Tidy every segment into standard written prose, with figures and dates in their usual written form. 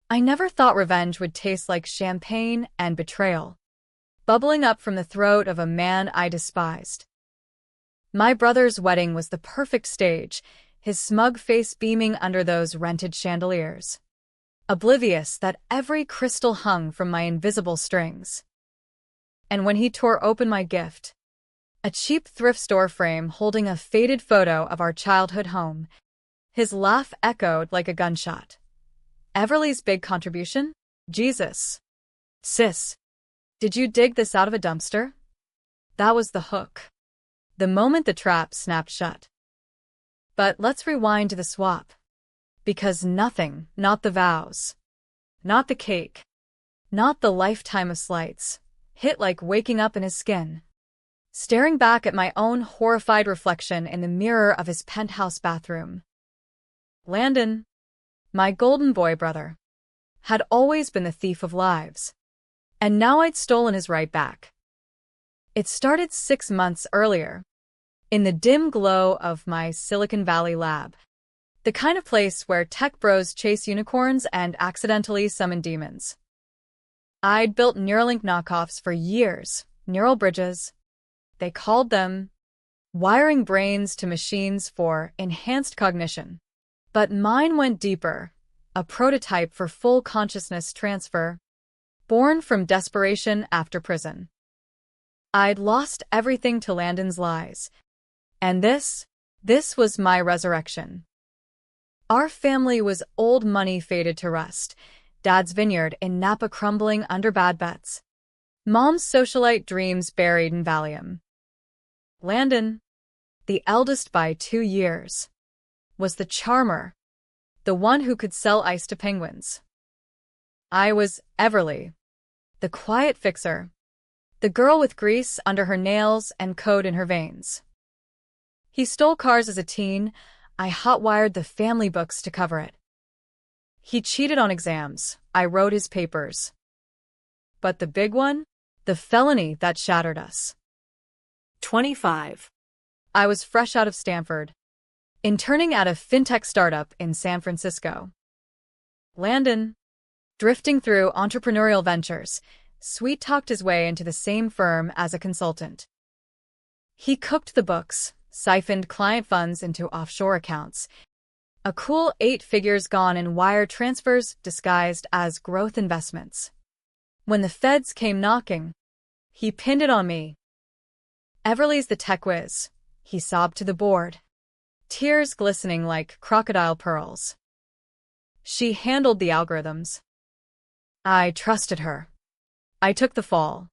I never thought revenge would taste like champagne and betrayal, bubbling up from the throat of a man I despised. My brother's wedding was the perfect stage, his smug face beaming under those rented chandeliers, oblivious that every crystal hung from my invisible strings. And when he tore open my gift, a cheap thrift store frame holding a faded photo of our childhood home, his laugh echoed like a gunshot. Everly's big contribution? Jesus. Sis, did you dig this out of a dumpster? That was the hook. The moment the trap snapped shut. But let's rewind to the swap. Because nothing, not the vows, not the cake, not the lifetime of slights, hit like waking up in his skin. Staring back at my own horrified reflection in the mirror of his penthouse bathroom. Landon, my golden boy brother, had always been the thief of lives. And now I'd stolen his right back. It started 6 months earlier, in the dim glow of my Silicon Valley lab. The kind of place where tech bros chase unicorns and accidentally summon demons. I'd built Neuralink knockoffs for years, neural bridges. They called them wiring brains to machines for enhanced cognition. But mine went deeper, a prototype for full consciousness transfer, born from desperation after prison. I'd lost everything to Landon's lies. And this was my resurrection. Our family was old money faded to rust, Dad's vineyard in Napa crumbling under bad bets, Mom's socialite dreams buried in Valium. Landon, the eldest by 2 years, was the charmer, the one who could sell ice to penguins. I was Everly, the quiet fixer, the girl with grease under her nails and code in her veins. He stole cars as a teen. I hot-wired the family books to cover it. He cheated on exams. I wrote his papers. But the big one? The felony that shattered us. 25. I was fresh out of Stanford, interning at a fintech startup in San Francisco. Landon, drifting through entrepreneurial ventures, sweet-talked his way into the same firm as a consultant. He cooked the books, siphoned client funds into offshore accounts. A cool 8 figures gone in wire transfers disguised as growth investments. When the feds came knocking, he pinned it on me. Everly's the tech whiz, he sobbed to the board, tears glistening like crocodile pearls. She handled the algorithms. I trusted her. I took the fall.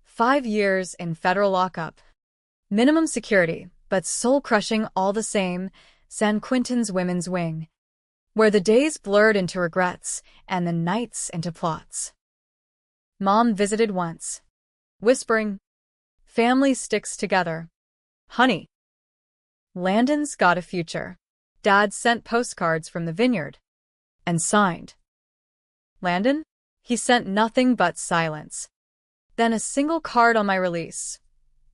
5 years in federal lockup. Minimum security, but soul-crushing all the same, San Quentin's women's wing, where the days blurred into regrets and the nights into plots. Mom visited once, whispering, "Family sticks together. Honey." Landon's got a future. Dad sent postcards from the vineyard. And signed. Landon? He sent nothing but silence. Then a single card on my release.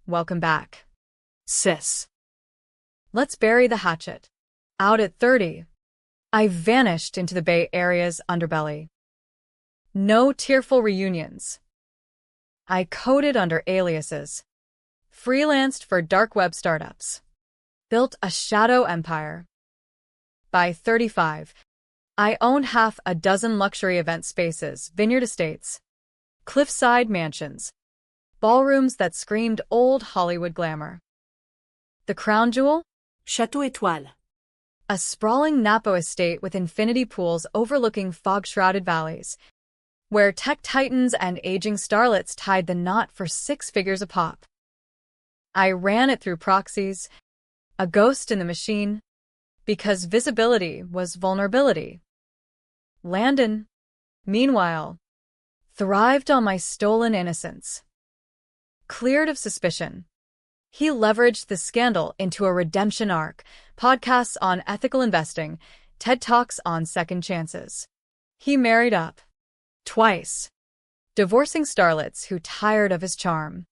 Welcome back, sis. Let's bury the hatchet. Out at 30, I vanished into the Bay Area's underbelly. No tearful reunions. I coded under aliases, freelanced for dark web startups, built a shadow empire. By 35, I owned half a dozen luxury event spaces, vineyard estates, cliffside mansions, ballrooms that screamed old Hollywood glamour. The crown jewel? Château Étoile. A sprawling Napa estate with infinity pools overlooking fog-shrouded valleys, where tech titans and aging starlets tied the knot for 6 figures a pop. I ran it through proxies, a ghost in the machine, because visibility was vulnerability. Landon, meanwhile, thrived on my stolen innocence. Cleared of suspicion, he leveraged the scandal into a redemption arc, podcasts on ethical investing, TED Talks on second chances. He married up. Twice. Divorcing starlets who tired of his charm.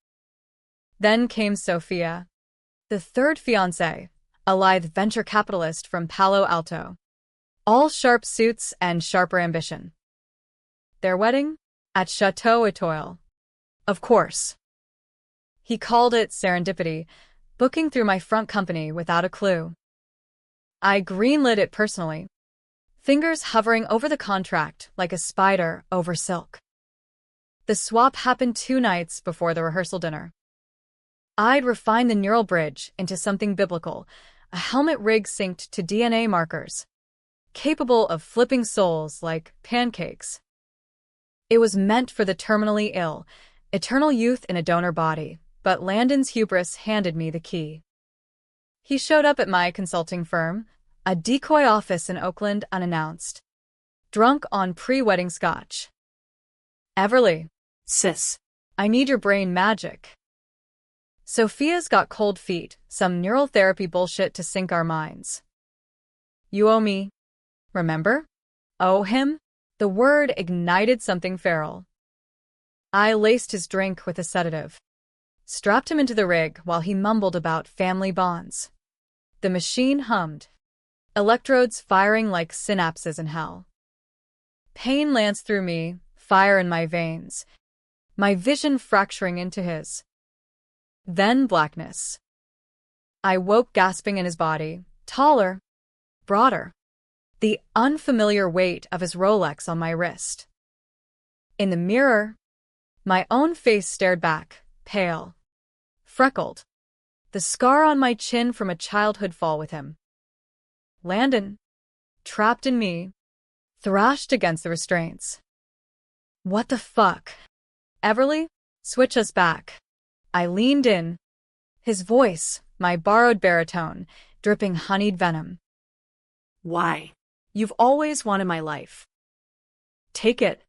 Then came Sophia, the third fiancée, a lithe venture capitalist from Palo Alto. All sharp suits and sharper ambition. Their wedding? At Chateau Etoile. Of course. He called it serendipity, booking through my front company without a clue. I greenlit it personally, fingers hovering over the contract like a spider over silk. The swap happened 2 nights before the rehearsal dinner. I'd refined the neural bridge into something biblical, a helmet rig synced to DNA markers, capable of flipping souls like pancakes. It was meant for the terminally ill, eternal youth in a donor body, but Landon's hubris handed me the key. He showed up at my consulting firm, a decoy office in Oakland, unannounced, drunk on pre-wedding scotch. Everly, Sis. I need your brain magic. Sophia's got cold feet, some neural therapy bullshit to sync our minds. You owe me. Remember? Owe him? The word ignited something feral. I laced his drink with a sedative, strapped him into the rig while he mumbled about family bonds. The machine hummed, electrodes firing like synapses in hell. Pain lanced through me, fire in my veins, my vision fracturing into his. Then blackness. I woke gasping in his body, taller, broader, the unfamiliar weight of his Rolex on my wrist. In the mirror, my own face stared back, pale, freckled, the scar on my chin from a childhood fall with him. Landon, trapped in me, thrashed against the restraints. What the fuck? Everly, switch us back. I leaned in, his voice, my borrowed baritone, dripping honeyed venom. Why? You've always wanted my life. Take it.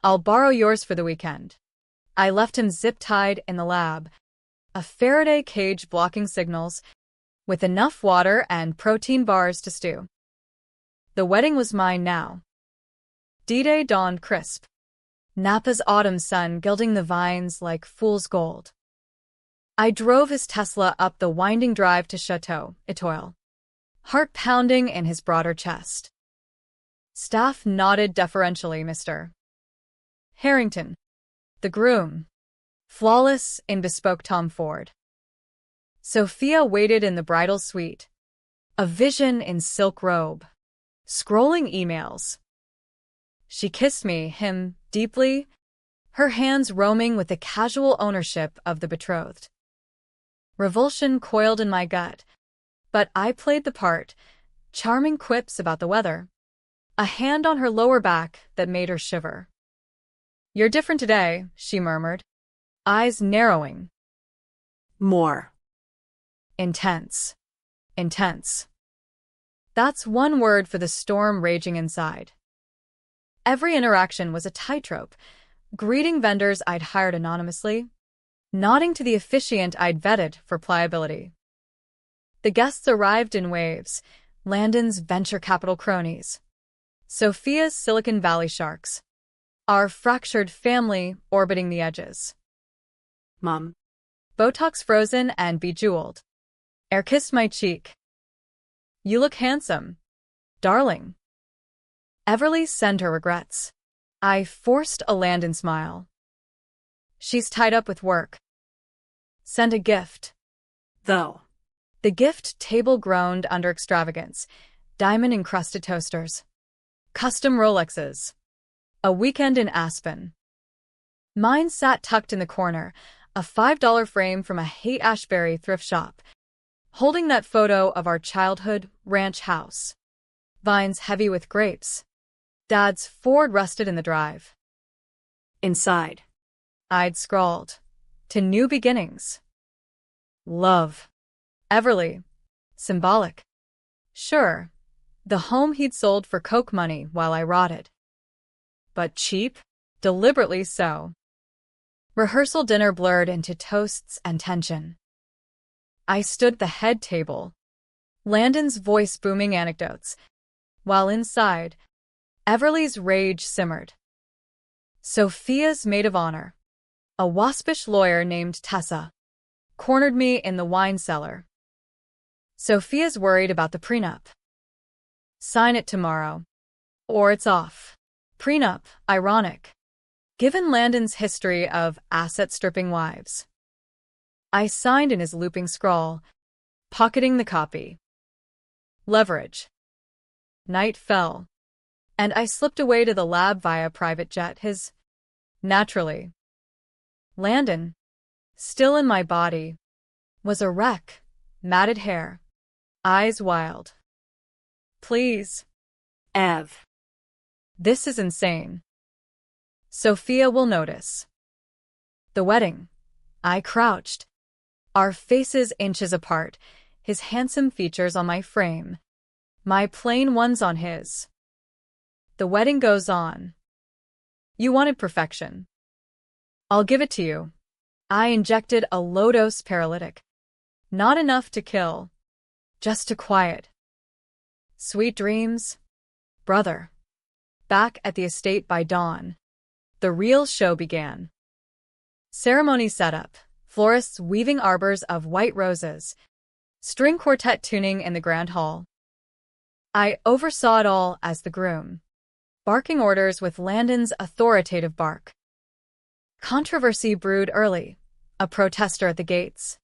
I'll borrow yours for the weekend. I left him zip-tied in the lab, a Faraday cage blocking signals, with enough water and protein bars to stew. The wedding was mine now. D-Day dawned crisp, Napa's autumn sun gilding the vines like fool's gold. I drove his Tesla up the winding drive to Chateau Etoile, heart pounding in his broader chest. Staff nodded deferentially, Mr. Harrington, the groom, flawless in bespoke Tom Ford. Sophia waited in the bridal suite, a vision in silk robe, scrolling emails. She kissed me, him, deeply, her hands roaming with the casual ownership of the betrothed. Revulsion coiled in my gut, but I played the part, charming quips about the weather, a hand on her lower back that made her shiver. You're different today, she murmured, eyes narrowing. More. Intense. Intense. That's one word for the storm raging inside. Every interaction was a tightrope, greeting vendors I'd hired anonymously, nodding to the officiant I'd vetted for pliability. The guests arrived in waves, Landon's venture capital cronies, Sophia's Silicon Valley sharks, our fractured family orbiting the edges. Mom. Botox frozen and bejeweled. Air kissed my cheek. You look handsome, darling. Everly send her regrets. I forced a Landon smile. She's tied up with work. Send a gift. Though. The gift table groaned under extravagance. Diamond-encrusted toasters. Custom Rolexes. A weekend in Aspen. Mine sat tucked in the corner, a $5 frame from a Haight-Ashbury thrift shop, holding that photo of our childhood ranch house. Vines heavy with grapes. Dad's Ford rusted in the drive. Inside. I'd scrawled. To new beginnings. Love. Everly. Symbolic. Sure. The home he'd sold for coke money while I rotted. But cheap? Deliberately so. Rehearsal dinner blurred into toasts and tension. I stood at the head table, Landon's voice booming anecdotes, while inside, Everly's rage simmered. Sophia's maid of honor, a waspish lawyer named Tessa, cornered me in the wine cellar. Sophia's worried about the prenup. Sign it tomorrow. Or it's off. Prenup, ironic. Given Landon's history of asset-stripping wives. I signed in his looping scrawl, pocketing the copy. Leverage. Night fell, and I slipped away to the lab via private jet. Naturally. Landon, still in my body, was a wreck, matted hair, eyes wild. Please. Ev. This is insane. Sophia will notice. The wedding. I crouched, our faces inches apart, his handsome features on my frame, my plain ones on his. The wedding goes on. You wanted perfection. I'll give it to you. I injected a low-dose paralytic. Not enough to kill, just to quiet. Sweet dreams, brother. Back at the estate by dawn, the real show began. Ceremony set up, florists weaving arbors of white roses, string quartet tuning in the grand hall. I oversaw it all as the groom, barking orders with Landon's authoritative bark. Controversy brewed early, a protester at the gates,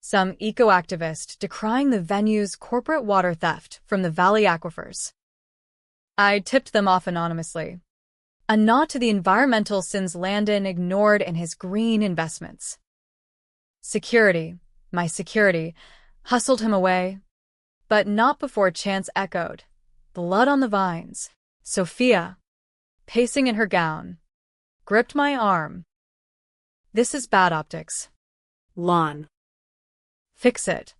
some eco-activist decrying the venue's corporate water theft from the valley aquifers. I tipped them off anonymously, a nod to the environmental sins Landon ignored in his green investments. Security, my security, hustled him away, but not before chance echoed. Blood on the vines. Sophia, pacing in her gown, gripped my arm. This is bad optics. Lawn. Fix it.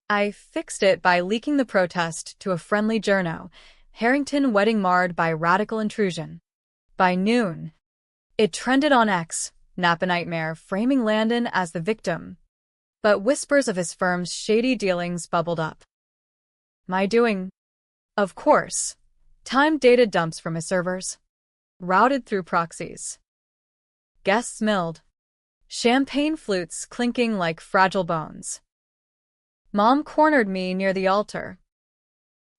I fixed it by leaking the protest to a friendly journo, Harrington wedding marred by radical intrusion. By noon, it trended on X, Napa Nightmare, framing Landon as the victim. But whispers of his firm's shady dealings bubbled up. My doing? Of course. Timed data dumps from his servers. Routed through proxies. Guests milled. Champagne flutes clinking like fragile bones. Mom cornered me near the altar.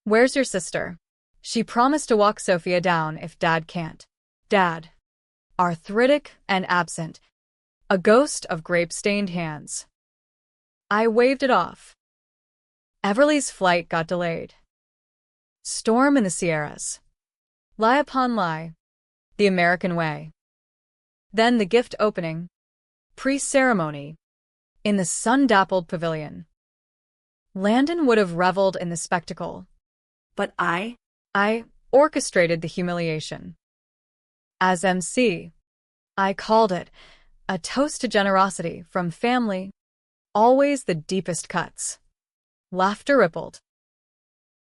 Where's your sister? She promised to walk Sophia down if Dad can't. Dad. Arthritic and absent. A ghost of grape-stained hands. I waved it off. Everly's flight got delayed. Storm in the Sierras. Lie upon lie. The American way. Then the gift opening. Pre-ceremony. In the sun-dappled pavilion. Landon would have reveled in the spectacle. But I orchestrated the humiliation. As MC, I called it a toast to generosity from family, always the deepest cuts. Laughter rippled.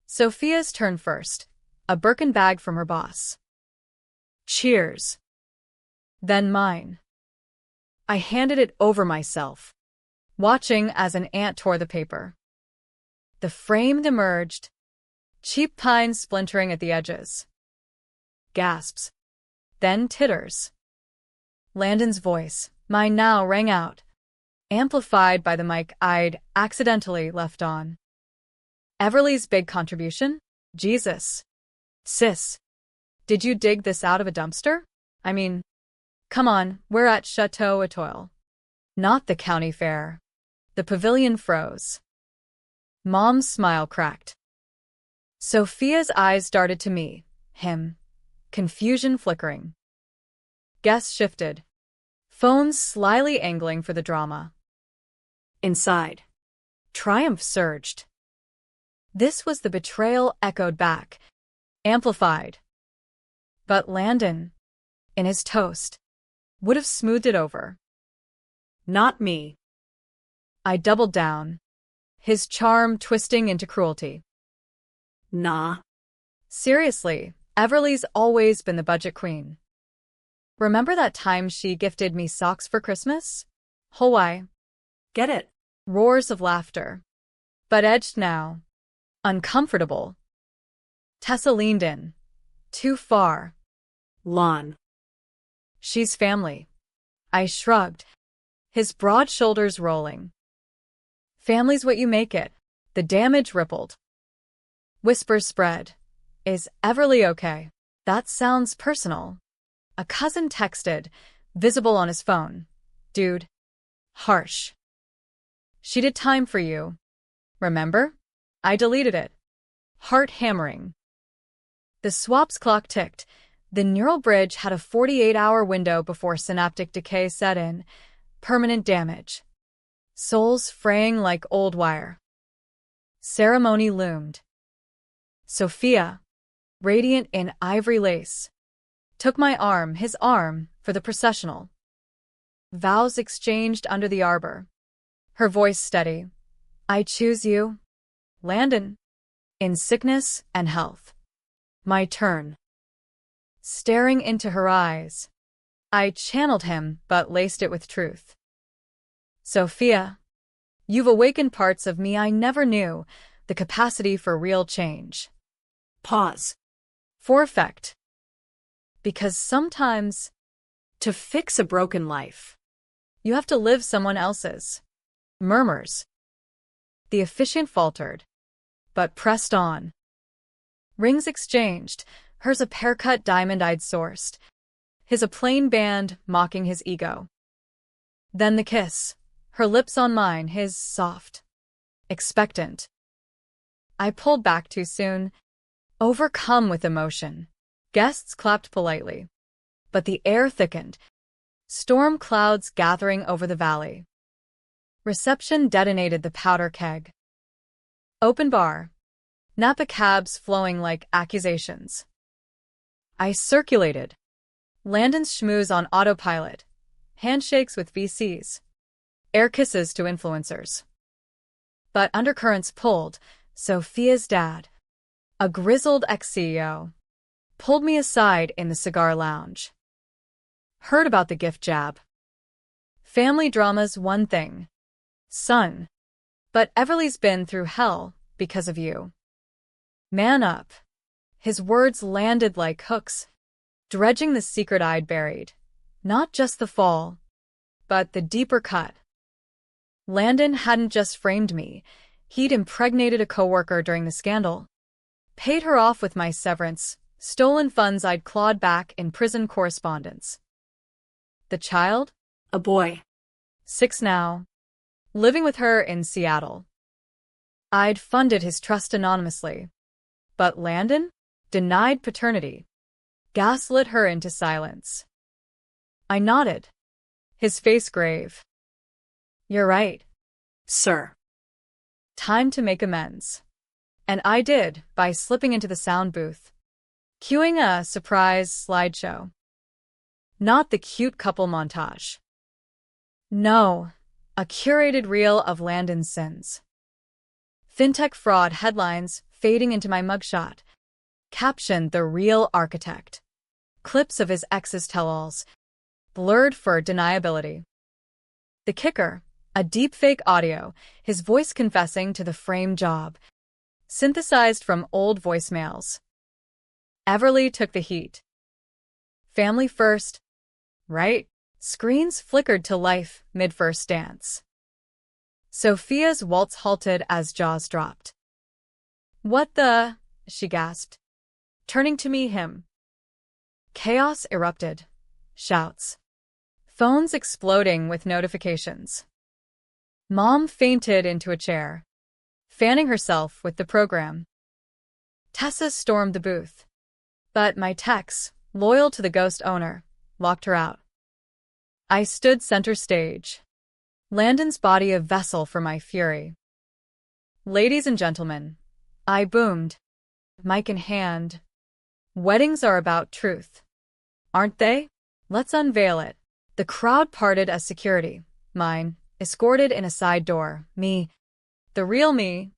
Sophia's turn first, a Birkin bag from her boss. Cheers. Then mine. I handed it over myself, watching as an ant tore the paper. The frame emerged, cheap pine splintering at the edges. Gasps. Then titters. Landon's voice, mine now, rang out, amplified by the mic I'd accidentally left on. Everly's big contribution? Jesus. Sis. Did you dig this out of a dumpster? I mean, come on, we're at Chateau Etoile. Not the county fair. The pavilion froze. Mom's smile cracked. Sophia's eyes darted to me, him. Confusion flickering. Guests shifted. Phones slyly angling for the drama. Inside. Triumph surged. This was the betrayal echoed back, amplified. But Landon, in his toast, would have smoothed it over. Not me. I doubled down, his charm twisting into cruelty. Nah. Seriously, Everly's always been the budget queen. Remember that time she gifted me socks for Christmas? Hawaii. Get it. Roars of laughter. But edged now. Uncomfortable. Tessa leaned in. Too far. Lawn. She's family. I shrugged, his broad shoulders rolling. Family's what you make it. The damage rippled. Whispers spread. Is Everly okay? That sounds personal. A cousin texted, visible on his phone. Dude. Harsh. She did time for you. Remember? I deleted it. Heart hammering. The swap's clock ticked. The neural bridge had a 48-hour window before synaptic decay set in. Permanent damage. Souls fraying like old wire. Ceremony loomed. Sophia, radiant in ivory lace, took my arm, his arm, for the processional. Vows exchanged under the arbor. Her voice steady. I choose you, Landon, in sickness and health. My turn. Staring into her eyes, I channeled him but laced it with truth. Sophia, you've awakened parts of me I never knew, the capacity for real change. Pause. For effect. Because sometimes, To fix a broken life. you have to live someone else's. Murmurs. The officiant faltered, but pressed on. Rings exchanged, hers a pear-cut diamond I'd sourced, his a plain band mocking his ego. Then the kiss, her lips on mine, his soft, expectant. I pulled back too soon, overcome with emotion. Guests clapped politely, but the air thickened, storm clouds gathering over the valley. Reception detonated the powder keg. Open bar. Napa cabs flowing like accusations. I circulated. Landon's schmooze on autopilot. Handshakes with VCs. Air kisses to influencers. But undercurrents pulled. Sophia's dad, a grizzled ex-CEO, pulled me aside in the cigar lounge. Heard about the gift jab. Family drama's one thing. Son. But Everly's been through hell because of you. Man up. His words landed like hooks, dredging the secret I'd buried. Not just the fall, but the deeper cut. Landon hadn't just framed me. He'd impregnated a coworker during the scandal. Paid her off with my severance, stolen funds I'd clawed back in prison correspondence. The child? A boy. 6 now. Living with her in Seattle. I'd funded his trust anonymously. But Landon? Denied paternity. Gaslit her into silence. I nodded. His face grave. You're right, Sir. time to make amends. And I did, by slipping into the sound booth, cueing a surprise slideshow. Not the cute couple montage. No, a curated reel of Landon's sins. Fintech fraud headlines fading into my mugshot. Captioned The Real Architect. Clips of his ex's tell-alls, blurred for deniability. The kicker, a deepfake audio, his voice confessing to the frame job, synthesized from old voicemails. Everly took the heat. Family first, right? Screens flickered to life mid-first dance. Sophia's waltz halted as jaws dropped. What the? She gasped, turning to me him. Chaos erupted. Shouts. Phones exploding with notifications. Mom fainted into a chair, fanning herself with the program. Tessa stormed the booth. But my Tex, loyal to the ghost owner, locked her out. I stood center stage. Landon's body a vessel for my fury. Ladies and gentlemen, I boomed, mic in hand. Weddings are about truth. Aren't they? Let's unveil it. The crowd parted as security, mine, escorted in a side door, me, the real me,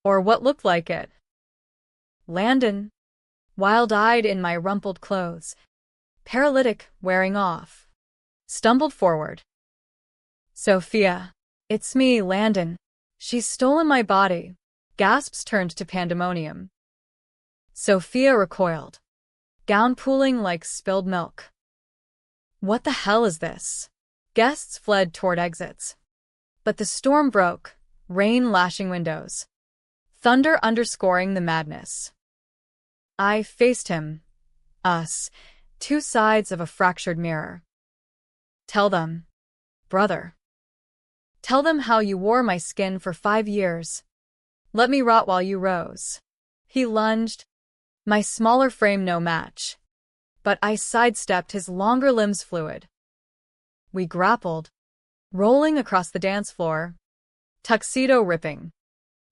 or what looked like it. Landon, wild-eyed in my rumpled clothes, paralytic, wearing off, stumbled forward. Sophia, it's me, Landon. She's stolen my body. Gasps turned to pandemonium. Sophia recoiled, gown pooling like spilled milk. What the hell is this? Guests fled toward exits. But the storm broke, rain lashing windows, thunder underscoring the madness. I faced him. Us. Two sides of a fractured mirror. Tell them, brother. Tell them how you wore my skin for 5 years. Let me rot while you rose. He lunged, my smaller frame no match. But I sidestepped his longer limbs fluid. We grappled, rolling across the dance floor, tuxedo ripping.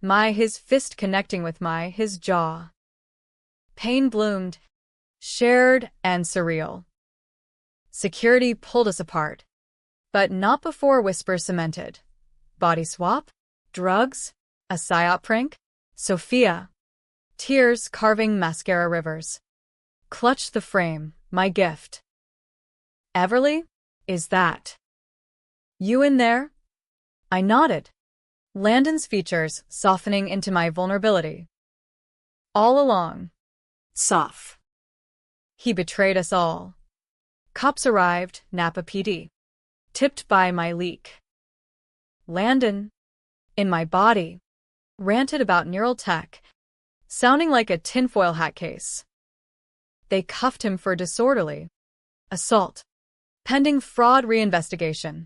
His fist connecting with his jaw. Pain bloomed, shared and surreal. Security pulled us apart, but not before whispers cemented. Body swap? Drugs? A psyop prank? Sophia, tears carving mascara rivers, clutched the frame, my gift. Everly, is that you in there? I nodded, Landon's features softening into my vulnerability. All along. Soft. He betrayed us all. Cops arrived, Napa PD. Tipped by my leak. Landon, in my body, ranted about neural tech, sounding like a tinfoil hat case. They cuffed him for disorderly assault, pending fraud reinvestigation.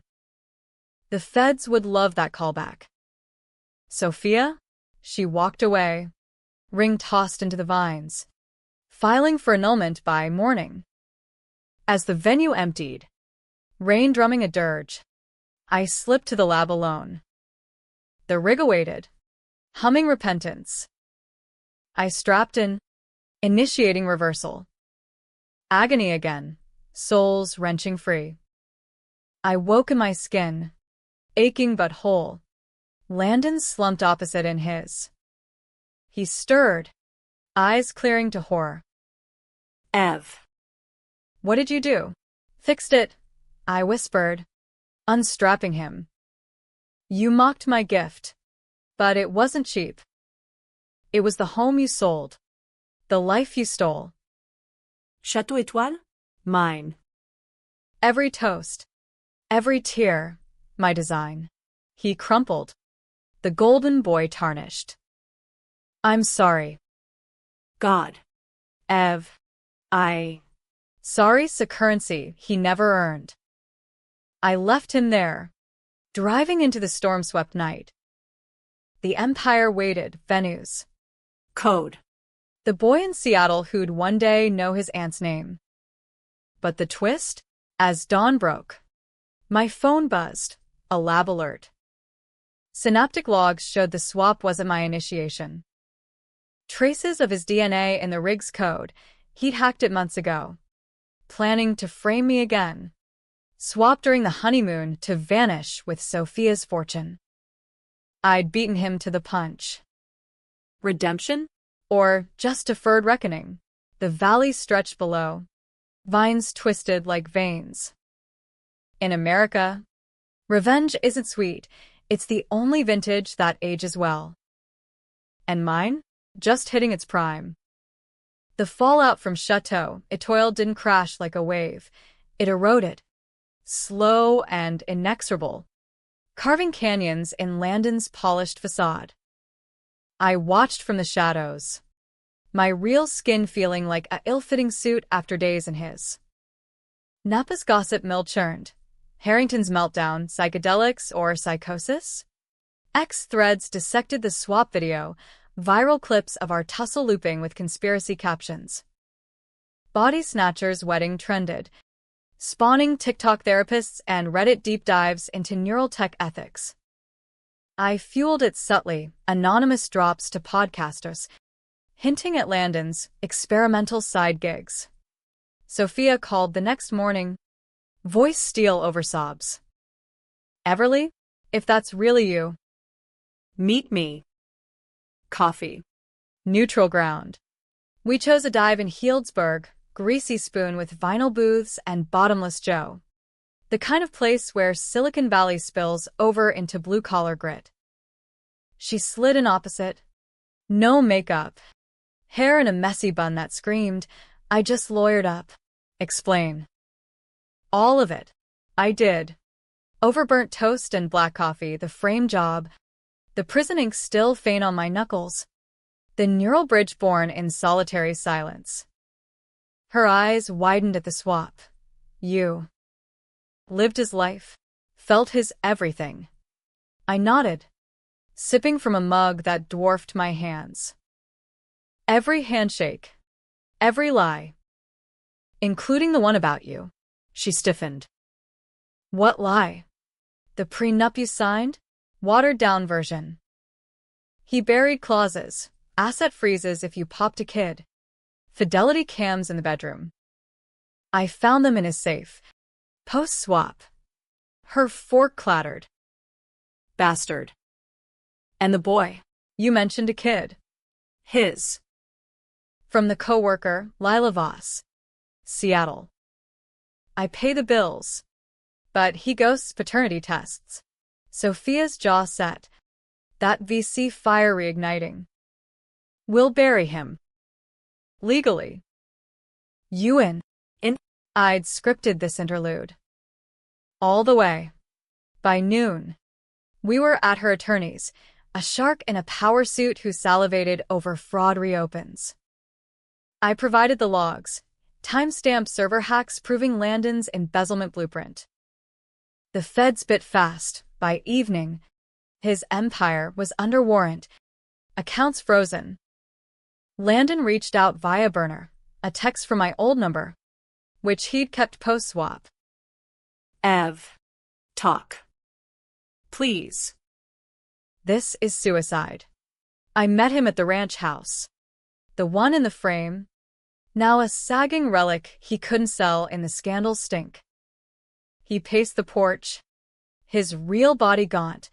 The feds would love that callback. Sophia? She walked away, ring tossed into the vines, filing for annulment by morning. As the venue emptied, rain drumming a dirge, I slipped to the lab alone. The rig awaited, humming repentance. I strapped in, initiating reversal. Agony again, souls wrenching free. I woke in my skin, aching but whole. Landon slumped opposite in his. He stirred, eyes clearing to horror. Ev. What did you do? Fixed it, I whispered, unstrapping him. You mocked my gift, but it wasn't cheap. It was the home you sold, the life you stole. Chateau Étoile? Mine. Every toast, every tear, my design. He crumpled, the golden boy tarnished. I'm sorry. God. Ev. Sorry's a currency he never earned. I left him there, driving into the storm-swept night. The Empire waited, venues. Code. The boy in Seattle who'd one day know his aunt's name. But the twist? As dawn broke, my phone buzzed, a lab alert. Synaptic logs showed the swap wasn't my initiation. Traces of his DNA in the rig's code, he'd hacked it months ago. Planning to frame me again. Swap during the honeymoon to vanish with Sophia's fortune. I'd beaten him to the punch. Redemption? Or just deferred reckoning. The valley stretched below. Vines twisted like veins. In America, revenge isn't sweet. It's the only vintage that ages well. And mine? Just hitting its prime. The fallout from Chateau Étoile didn't crash like a wave. It eroded, slow and inexorable, carving canyons in Landon's polished facade. I watched from the shadows, my real skin feeling like a ill-fitting suit after days in his. Napa's gossip mill churned. Harrington's meltdown, psychedelics or psychosis? X threads dissected the swap video, viral clips of our tussle looping with conspiracy captions. Body Snatcher's wedding trended, spawning TikTok therapists and Reddit deep dives into neural tech ethics. I fueled it subtly, anonymous drops to podcasters, hinting at Landon's experimental side gigs. Sophia called the next morning, voice steel over sobs. Everly, if that's really you, Meet me. Coffee. Neutral ground. We chose a dive in Healdsburg, greasy spoon with vinyl booths and bottomless Joe. The kind of place where Silicon Valley spills over into blue-collar grit. She slid in opposite. No makeup. Hair in a messy bun that screamed, I just lawyered up. Explain. All of it. I did. Overburnt toast and black coffee, the frame job. The prison ink still faint on my knuckles. The neural bridge born in solitary silence. Her eyes widened at the swap. You lived his life, felt his everything. I nodded, sipping from a mug that dwarfed my hands. Every handshake, every lie, including the one about you. She stiffened. What lie? The prenup you signed? Watered-down version. He buried clauses, asset freezes if you popped a kid, fidelity cams in the bedroom. I found them in his safe. Post-swap. Her fork clattered. Bastard. And the boy. You mentioned a kid. His. From the coworker, Lila Voss. Seattle. I pay the bills. But he ghosts paternity tests. Sophia's jaw set. That VC fire reigniting. We'll bury him. Legally. You in. I'd scripted this interlude. All the way. By noon, we were at her attorney's, a shark in a power suit who salivated over fraud reopens. I provided the logs, timestamp server hacks proving Landon's embezzlement blueprint. The feds bit fast. By evening, his empire was under warrant, accounts frozen. Landon reached out via burner, a text from my old number, which he'd kept post-swap. Ev. Talk. Please. This is suicide. I met him at the ranch house. The one in the frame, now a sagging relic he couldn't sell in the scandal stink. He paced the porch, his real body gaunt,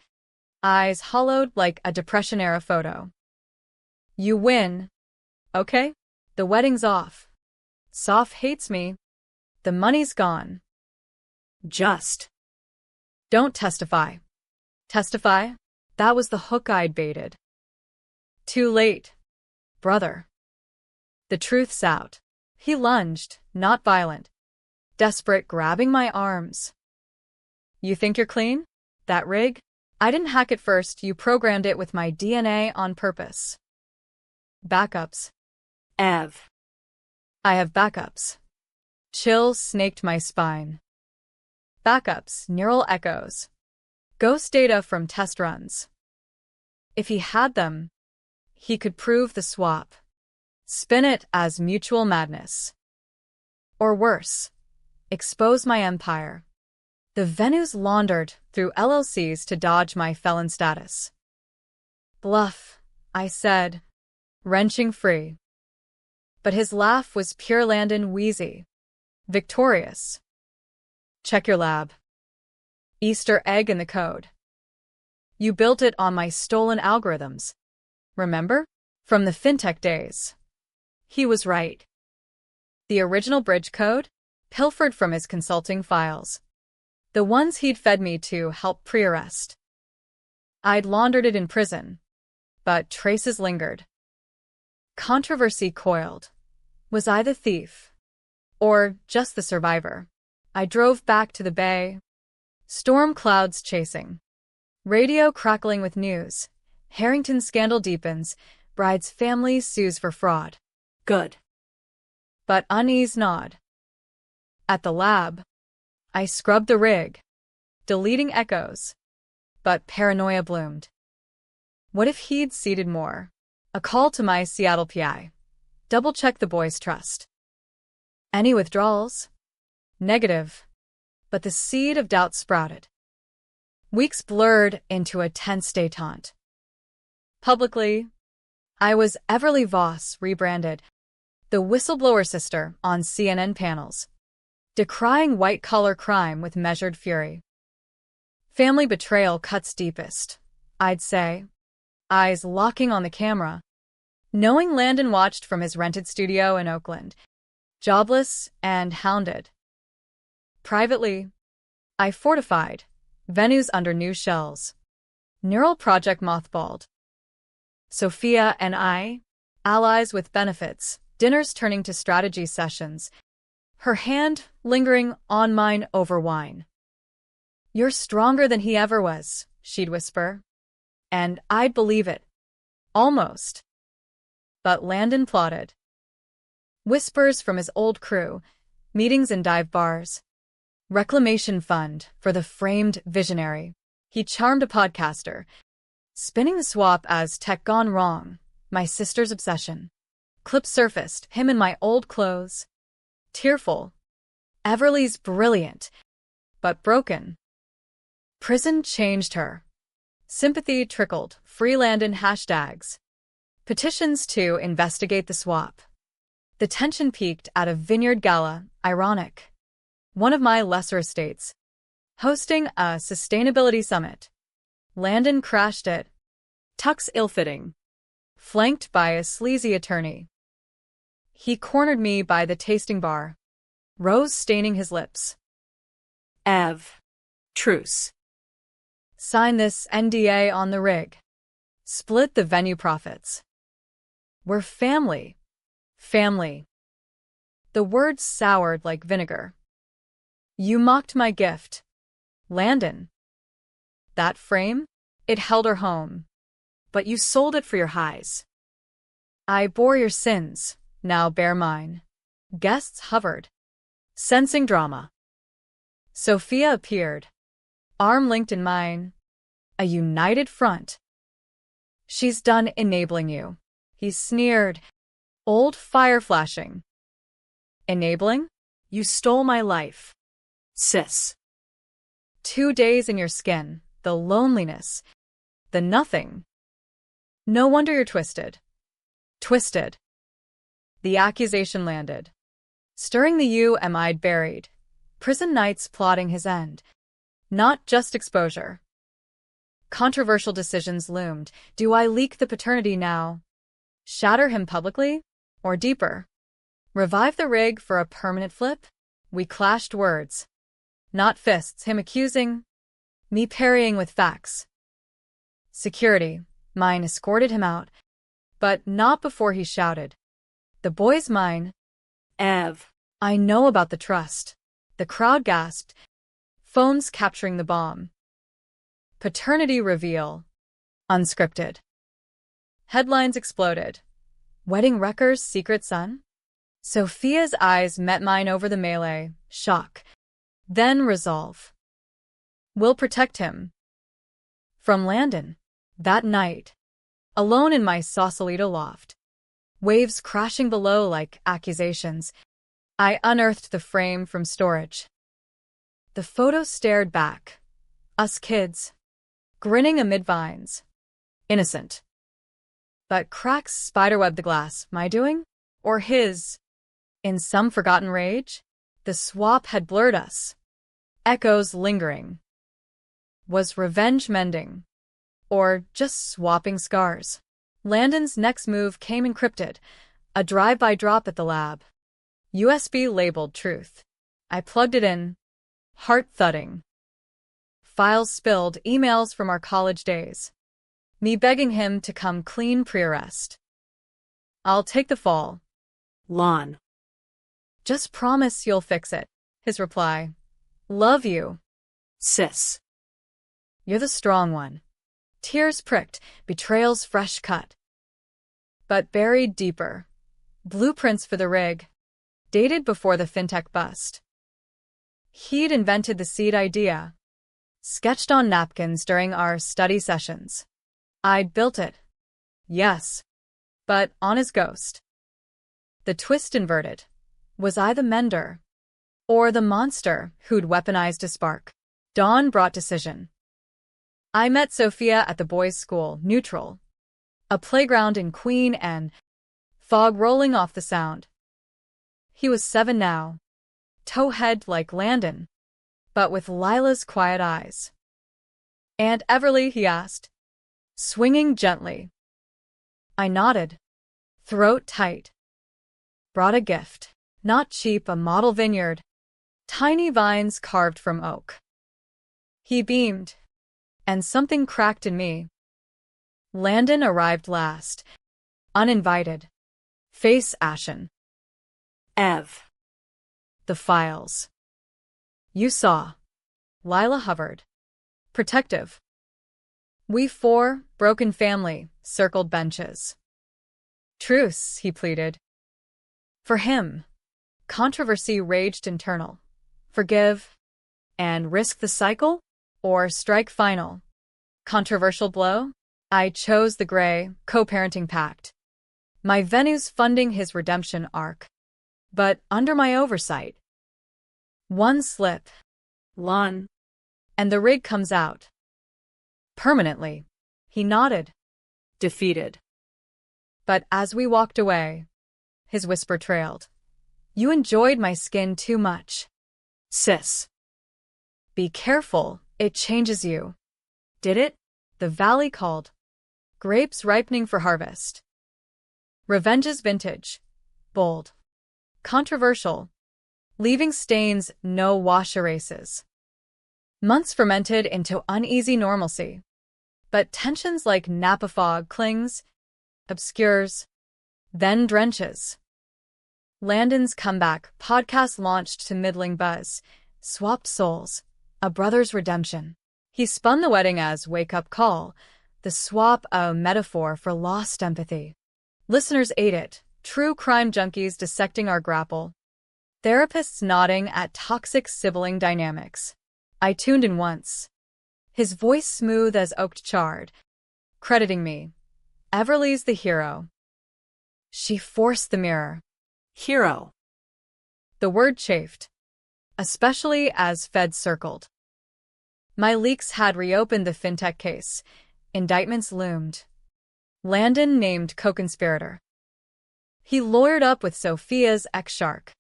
eyes hollowed like a Depression-era photo. You win. Okay? The wedding's off. Soph hates me. The money's gone. Just. Don't testify. Testify? That was the hook I'd baited. Too late. Brother. The truth's out. He lunged, not violent. Desperate, grabbing my arms. You think you're clean? That rig? I didn't hack it first, you programmed it with my DNA on purpose. Backups. Ev. I have backups. Chills snaked my spine. Backups, neural echoes. Ghost data from test runs. If he had them, he could prove the swap. Spin it as mutual madness. Or worse, expose my empire. The venues laundered through LLCs to dodge my felon status. Bluff, I said, wrenching free. But his laugh was pure Landon wheezy. Victorious. Check your lab. Easter egg in the code. You built it on my stolen algorithms. Remember? From the fintech days. He was right. The original bridge code? Pilfered from his consulting files. The ones he'd fed me to help pre-arrest. I'd laundered it in prison, but traces lingered. Controversy coiled. Was I the thief? Or just the survivor? I drove back to the bay. Storm clouds chasing. Radio crackling with news. Harrington scandal deepens. Bride's family sues for fraud. Good. But unease nod. At the lab, I scrubbed the rig, deleting echoes. But paranoia bloomed. What if he'd seeded more? A call to my Seattle PI. Double-check the boy's trust. Any withdrawals? Negative. But the seed of doubt sprouted. Weeks blurred into a tense détente. Publicly, I was Everly Voss rebranded, the whistleblower sister on CNN panels, decrying white-collar crime with measured fury. Family betrayal cuts deepest, I'd say, eyes locking on the camera, knowing Landon watched from his rented studio in Oakland, jobless and hounded. Privately, I fortified, venues under new shells. Neural project mothballed. Sophia and I, allies with benefits, dinners turning to strategy sessions, her hand lingering on mine over wine. You're stronger than he ever was, she'd whisper. And I'd believe it. Almost. But Landon plotted. Whispers from his old crew, meetings in dive bars, reclamation fund for the framed visionary. He charmed a podcaster, spinning the swap as tech gone wrong, my sister's obsession. Clips surfaced, him in my old clothes. Tearful. Everly's brilliant, but broken. Prison changed her. Sympathy trickled, free Landon hashtags. Petitions to investigate the swap. The tension peaked at a vineyard gala, ironic. One of my lesser estates. Hosting a sustainability summit. Landon crashed it. Tux ill-fitting. Flanked by a sleazy attorney. He cornered me by the tasting bar. Rose staining his lips. Ev. Truce. Sign this NDA on the rig. Split the venue profits. We're family. Family. The words soured like vinegar. You mocked my gift. Landon. That frame? It held her home. But you sold it for your highs. I bore your sins, now bear mine. Guests hovered, sensing drama. Sophia appeared, arm linked in mine. A united front. She's done enabling you. He sneered, old fire flashing. Enabling? You stole my life. Sis. 2 days in your skin, the loneliness, the nothing. No wonder you're twisted. Twisted. The accusation landed. Stirring the UMI'd buried. Prison nights plotting his end. Not just exposure. Controversial decisions loomed. Do I leak the paternity now? Shatter him publicly? Or deeper? Revive the rig for a permanent flip? We clashed words. Not fists, him accusing, me parrying with facts. Security, mine, escorted him out, but not before he shouted. The boy's mine. Ev. I know about the trust. The crowd gasped. Phones capturing the bomb. Paternity reveal. Unscripted. Headlines exploded. Wedding wrecker's secret son? Sophia's eyes met mine over the melee. Shock. Then resolve. We'll protect him. From Landon. That night. Alone in my Sausalito loft. Waves crashing below like accusations. I unearthed the frame from storage. The photo stared back. Us kids. Grinning amid vines. Innocent. But cracks spiderwebbed the glass. My doing? Or his? In some forgotten rage? The swap had blurred us. Echoes lingering. Was revenge mending? Or just swapping scars? Landon's next move came encrypted. A drive-by drop at the lab. USB labeled truth. I plugged it in. Heart thudding. Files spilled, emails from our college days. Me begging him to come clean pre-arrest. I'll take the fall. Lon. Just promise you'll fix it. His reply. Love you. Sis. You're the strong one. Tears pricked, betrayal's fresh cut. But buried deeper. Blueprints for the rig. Dated before the fintech bust. He'd invented the seed idea. Sketched on napkins during our study sessions. I'd built it. Yes. But on his ghost. The twist inverted. Was I the mender? Or the monster who'd weaponized a spark? Dawn brought decision. I met Sophia at the boys' school, neutral. A playground in Queen Anne. Fog rolling off the sound. He was 7 now. Towhead like Landon. But with Lila's quiet eyes. Aunt Everly, he asked. Swinging gently. I nodded. Throat tight. Brought a gift. Not cheap, a model vineyard. Tiny vines carved from oak. He beamed. And something cracked in me. Landon arrived last. Uninvited. Face ashen. Ev. The files. You saw. Lila hovered. Protective. We 4, broken family, circled benches. Truce, he pleaded. For him, controversy raged internal. Forgive and risk the cycle? Or strike final? Controversial blow? I chose the gray, co-parenting pact. My venues funding his redemption arc. But under my oversight. One slip. Lon. And the rig comes out. Permanently. He nodded. Defeated. But as we walked away, his whisper trailed. You enjoyed my skin too much. Sis. Be careful, it changes you. Did it? The valley called. Grapes ripening for harvest. Revenge's vintage. Bold. Controversial. Leaving stains no wash erases. Months fermented into uneasy normalcy. But tensions like Napa fog clings, obscures, then drenches. Landon's comeback podcast launched to middling buzz, swapped souls, a brother's redemption. He spun the wedding as wake-up call, the swap a metaphor for lost empathy. Listeners ate it, true crime junkies dissecting our grapple. Therapists nodding at toxic sibling dynamics. I tuned in once. His voice smooth as oaked chard, crediting me. Everly's the hero. She forced the mirror. Hero. The word chafed, especially as Fed circled. My leaks had reopened the fintech case. Indictments loomed. Landon named co-conspirator. He lawyered up with Sophia's ex-shark.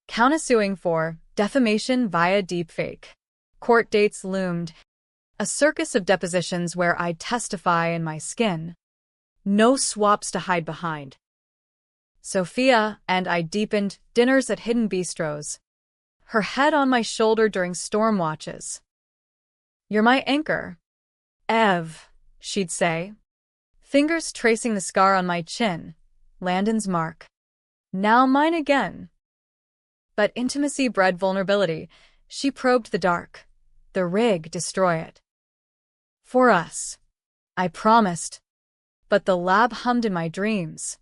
Countersuing for defamation via deepfake. Court dates loomed. A circus of depositions where I'd testify in my skin. No swaps to hide behind. Sophia and I deepened dinners at hidden bistros. Her head on my shoulder during storm watches. You're my anchor. Ev, she'd say. Fingers tracing the scar on my chin. Landon's mark. Now mine again. But intimacy bred vulnerability. She probed the dark. The rig destroy it. For us. I promised. But the lab hummed in my dreams.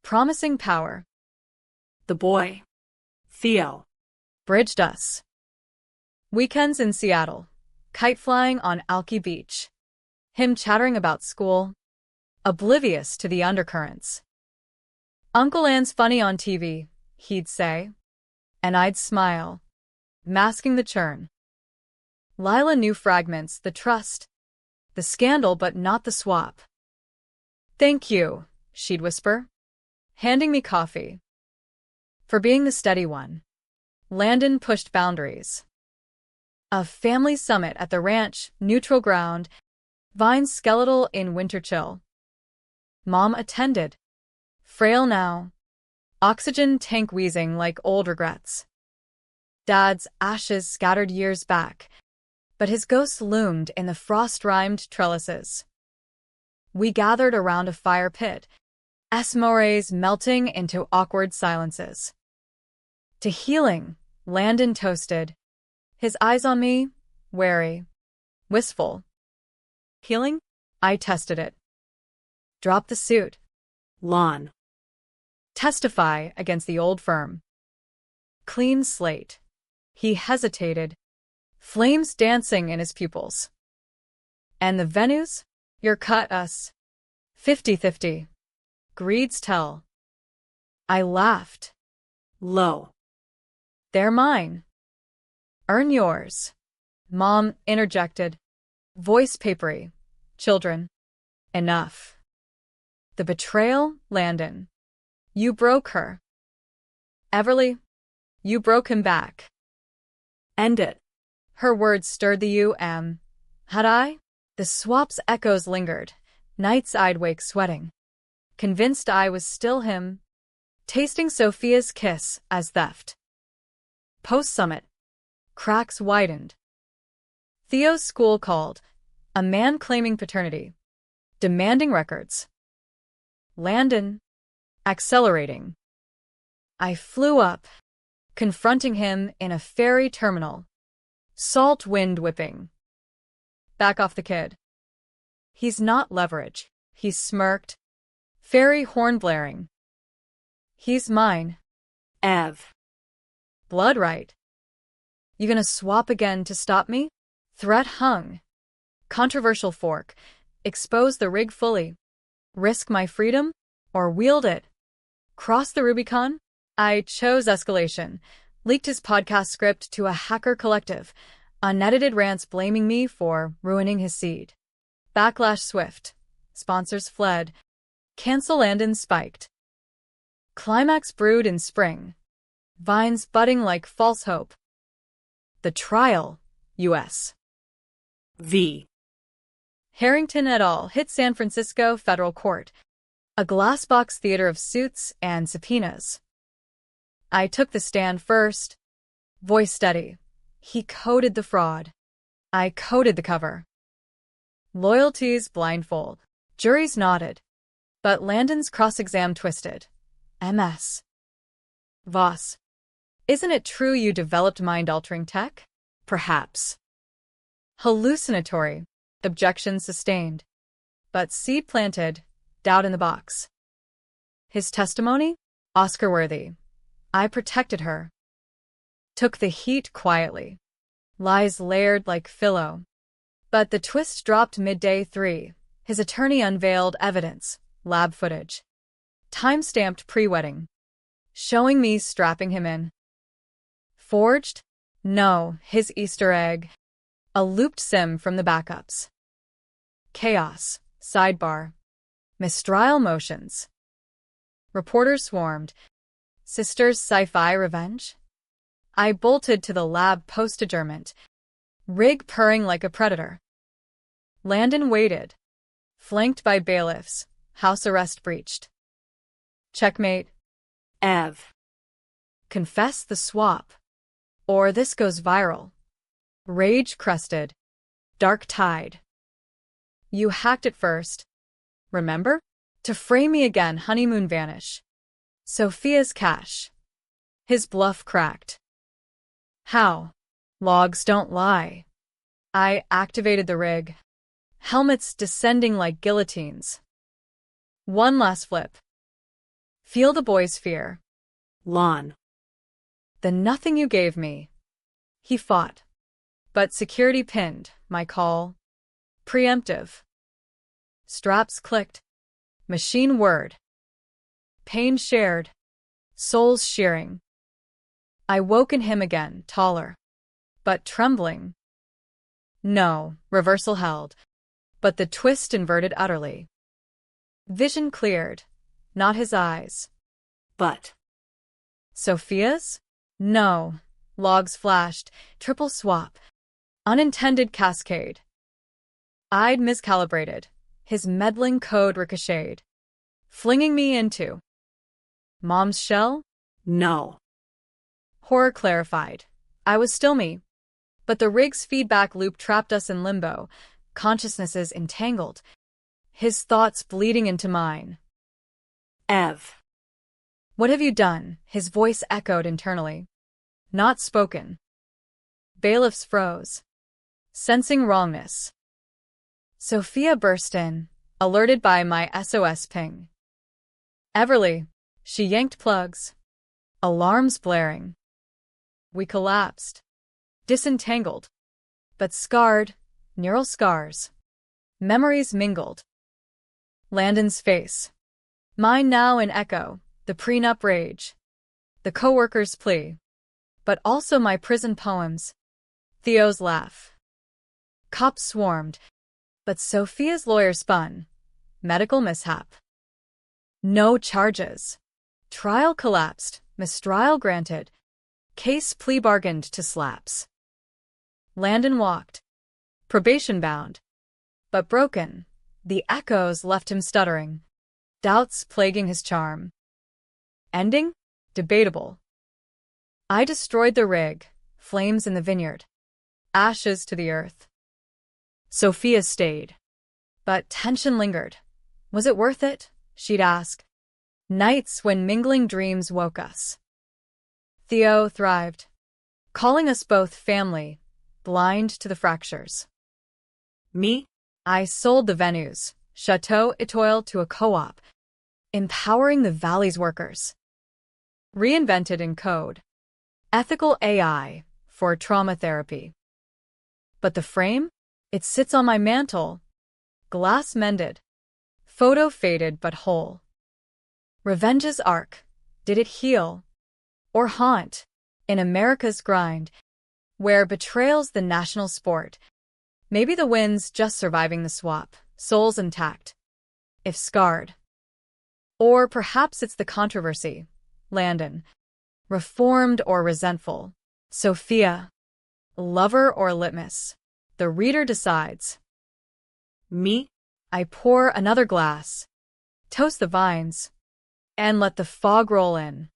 Promising power. The boy. Theo. Bridged us. Weekends in Seattle. Kite flying on Alki Beach. Him chattering about school. Oblivious to the undercurrents. Uncle Anne's funny on TV, he'd say. And I'd smile. Masking the churn. Lila knew fragments, the trust. The scandal but not the swap. Thank you, she'd whisper. Handing me coffee. For being the steady one. Landon pushed boundaries. A family summit at the ranch, neutral ground, vines skeletal in winter chill. Mom attended. Frail now. Oxygen tank wheezing like old regrets. Dad's ashes scattered years back, but his ghost loomed in the frost-rimed trellises. We gathered around a fire pit, esmores melting into awkward silences. To healing, Landon toasted. His eyes on me, wary, wistful. Healing? I tested it. Drop the suit. Lon. Testify against the old firm. Clean slate. He hesitated, flames dancing in his pupils. And the venues? You're cut us. 50-50. Greeds tell. I laughed. Low. They're mine. Earn yours. Mom interjected. Voice papery. Children. Enough. The betrayal, Landon. You broke her. Everly. You broke him back. End it. Her words stirred the U.M. Had I? The swap's echoes lingered. Nights I'd wake sweating. Convinced I was still him. Tasting Sophia's kiss as theft. Post-summit. Cracks widened. Theo's school called. A man claiming paternity. Demanding records. Landon. Accelerating. I flew up, confronting him in a ferry terminal. Salt wind whipping. Back off the kid. He's not leverage, he smirked. Fairy horn blaring. He's mine. Ev. Blood right. You gonna swap again to stop me? Threat hung. Controversial fork. Expose the rig fully. Risk my freedom? Or wield it? Cross the Rubicon? I chose escalation. Leaked his podcast script to a hacker collective. Unedited rants blaming me for ruining his seed. Backlash swift. Sponsors fled. Cancel Landon spiked. Climax brewed in spring. Vines budding like false hope. The trial, U.S. V. Harrington et al. Hit San Francisco federal court. A glass-box theater of suits and subpoenas. I took the stand first. Voice steady. He coded the fraud. I coded the cover. Loyalties blindfold. Juries nodded. But Landon's cross-exam twisted. MS. Voss. Isn't it true you developed mind-altering tech? Perhaps. Hallucinatory. Objection sustained. But seed planted. Doubt in the box. His testimony? Oscar-worthy. I protected her. Took the heat quietly. Lies layered like Philo. But the twist dropped midday 3. His attorney unveiled evidence. Lab footage. Time-stamped pre-wedding. Showing me strapping him in. Forged? No, his Easter egg. A looped sim from the backups. Chaos. Sidebar. Mistrial motions. Reporters swarmed. Sisters sci-fi revenge? I bolted to the lab post-adjournment. Rig purring like a predator. Landon waited. Flanked by bailiffs. House arrest breached. Checkmate. Ev. Confess the swap. Or this goes viral. Rage crested. Dark tide. You hacked it first. Remember? To frame me again, honeymoon vanish. Sophia's cash. His bluff cracked. How? Logs don't lie. I activated the rig. Helmets descending like guillotines. One last flip. Feel the boy's fear. Lawn. The nothing you gave me. He fought. But security pinned my call. Preemptive. Straps clicked. Machine word. Pain shared. Souls shearing. I woke in him again, taller. But trembling. No, reversal held. But the twist inverted utterly. Vision cleared. Not his eyes. But. Sophia's? No. Logs flashed. Triple swap. Unintended cascade. I'd miscalibrated. His meddling code ricocheted. Flinging me into. Mom's shell? No. Horror clarified. I was still me. But the rig's feedback loop trapped us in limbo. Consciousnesses entangled. His thoughts bleeding into mine. Ev. What have you done? His voice echoed internally. Not spoken. Bailiffs froze. Sensing wrongness. Sophia burst in, alerted by my SOS ping. Everly. She yanked plugs. Alarms blaring. We collapsed. Disentangled. But scarred. Neural scars. Memories mingled. Landon's face. Mine now in echo. The prenup rage. The coworker's plea. But also my prison poems. Theo's laugh. Cops swarmed. But Sophia's lawyer spun. Medical mishap. No charges. Trial collapsed. Mistrial granted. Case plea bargained to slaps. Landon walked. Probation bound. But broken. The echoes left him stuttering. Doubts plaguing his charm. Ending? Debatable. I destroyed the rig. Flames in the vineyard. Ashes to the earth. Sophia stayed. But tension lingered. Was it worth it? She'd ask. Nights when mingling dreams woke us. Theo thrived. Calling us both family. Blind to the fractures. Me? I sold the venues. Chateau Etoile to a co-op. Empowering the Valley's workers. Reinvented in code. Ethical AI for trauma therapy. But the frame? It sits on my mantle. Glass mended. Photo faded but whole. Revenge's arc. Did it heal? Or haunt? In America's grind, where betrayal's the national sport, maybe the win's just surviving the swap, souls intact, if scarred. Or perhaps it's the controversy. Landon. Reformed or resentful. Sophia. Lover or litmus. The reader decides. Me? I pour another glass. Toast the vines. And let the fog roll in.